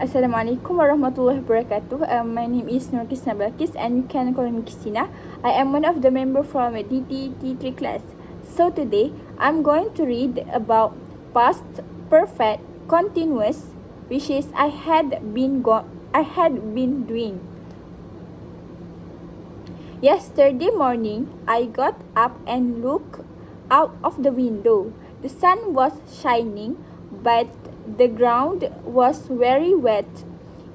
Assalamualaikum warahmatullahi wabarakatuh. My name is Nur Kisna Balkis and you can call me Christina. I am one of the members from DTT3 class. So today I'm going to read about past perfect continuous, which is I had been doing. Yesterday morning I got up and looked out of the window. The sun was shining, but the ground was very wet.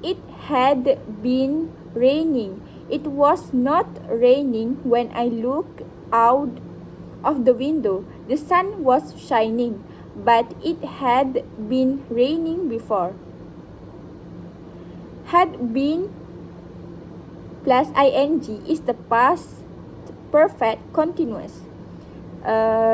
It had been raining. It was not raining when I looked out of the window. The sun was shining, but it had been raining before. Had been plus ing is the past perfect continuous.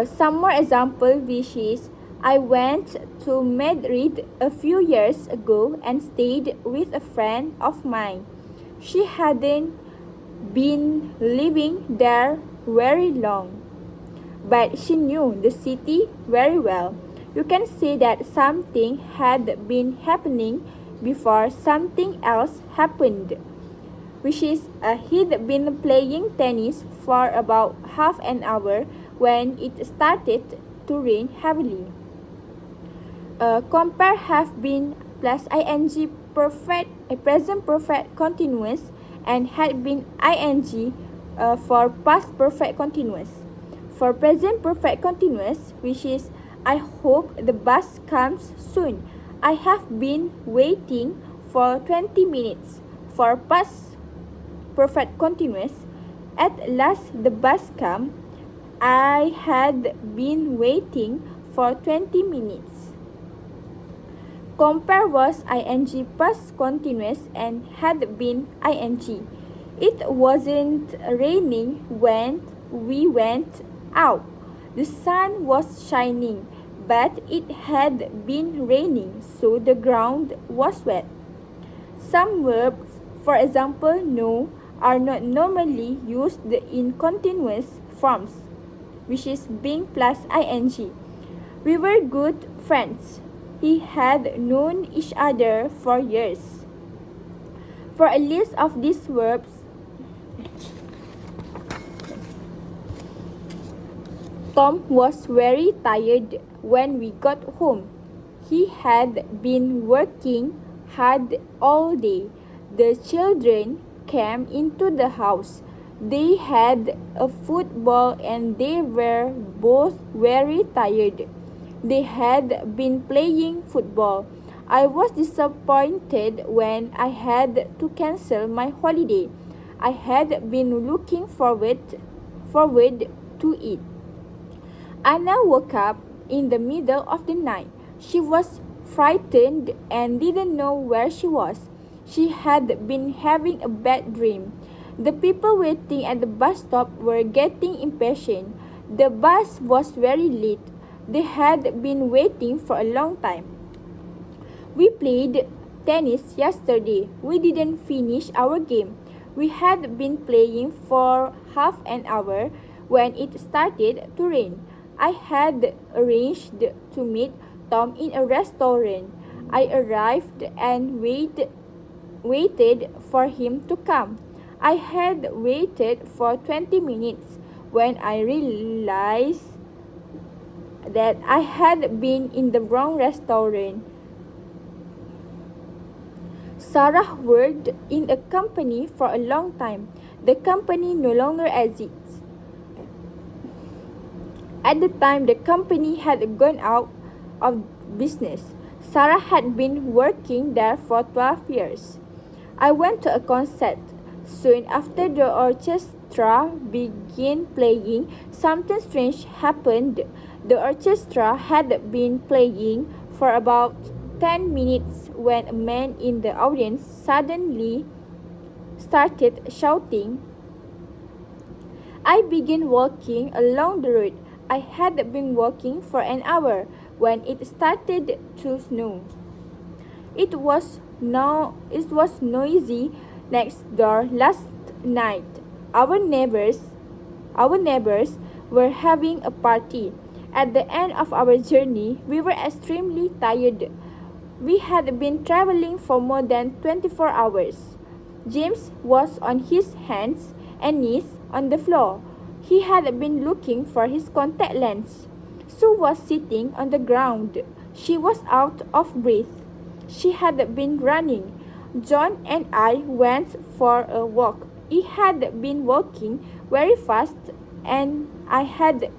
Some more example, which is I went to Madrid a few years ago and stayed with a friend of mine. She hadn't been living there very long, but she knew the city very well. You can say that something had been happening before something else happened, which is he'd been playing tennis for about half an hour when it started to rain heavily. Compare have been plus ing perfect, present perfect continuous, and had been ing for past perfect continuous. For present perfect continuous, which is I hope the bus comes soon. I have been waiting for 20 minutes. For past perfect continuous, at last the bus came. I had been waiting for 20 minutes. Compare was ing past continuous and had been ing. It wasn't raining when we went out. The sun was shining, but it had been raining, so the ground was wet. Some verbs, for example, know, are not normally used in continuous forms, which is being plus ing. We were good friends. He had known each other for years. For a list of these verbs, Tom was very tired when we got home. He had been working hard all day. The children came into the house. They had a football and they were both very tired. They had been playing football. I was disappointed when I had to cancel my holiday. I had been looking forward to it. Anna woke up in the middle of the night. She was frightened and didn't know where she was. She had been having a bad dream. The people waiting at the bus stop were getting impatient. The bus was very late. They had been waiting for a long time. We played tennis yesterday. We didn't finish our game. We had been playing for half an hour when it started to rain. I had arranged to meet Tom in a restaurant. I arrived and waited for him to come. I had waited for 20 minutes when I realized that I had been in the wrong restaurant. Sarah worked in a company for a long time. The company no longer exists. At the time the company had gone out of business, Sarah had been working there for 12 years. I went to a concert. Soon after the orchestra began playing, something strange happened. The orchestra had been playing for about 10 minutes when a man in the audience suddenly started shouting. I began walking along the road. I had been walking for an hour when it started to snow. It was noisy next door last night. Our neighbors were having a party. At the end of our journey, we were extremely tired. We had been traveling for more than 24 hours. James was on his hands and knees on the floor. He had been looking for his contact lens. Sue was sitting on the ground. She was out of breath. She had been running. John and I went for a walk. He had been walking very fast and I had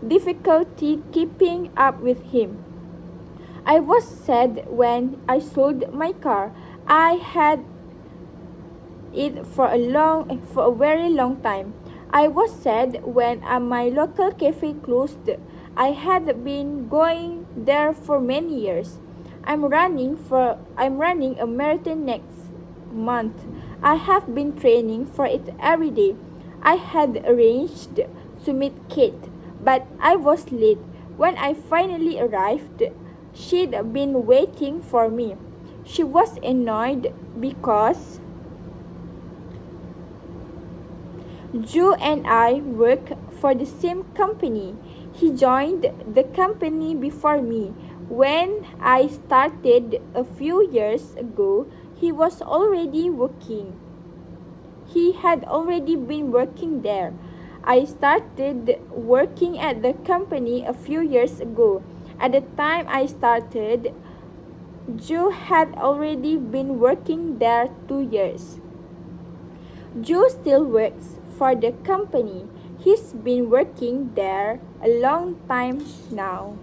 difficulty keeping up with him. I was sad when I sold my car. I had it for a very long time. I was sad when my local cafe closed. I had been going there for many years. I'm running a marathon next month. I have been training for it every day. I had arranged to meet Kate, but I was late. When I finally arrived, she'd been waiting for me. She was annoyed because Joe and I work for the same company. He joined the company before me. When I started a few years ago, he was already working. He had already been working there. I started working at the company a few years ago. At the time I started, Joe had already been working there 2 years. Joe still works for the company. He's been working there a long time now.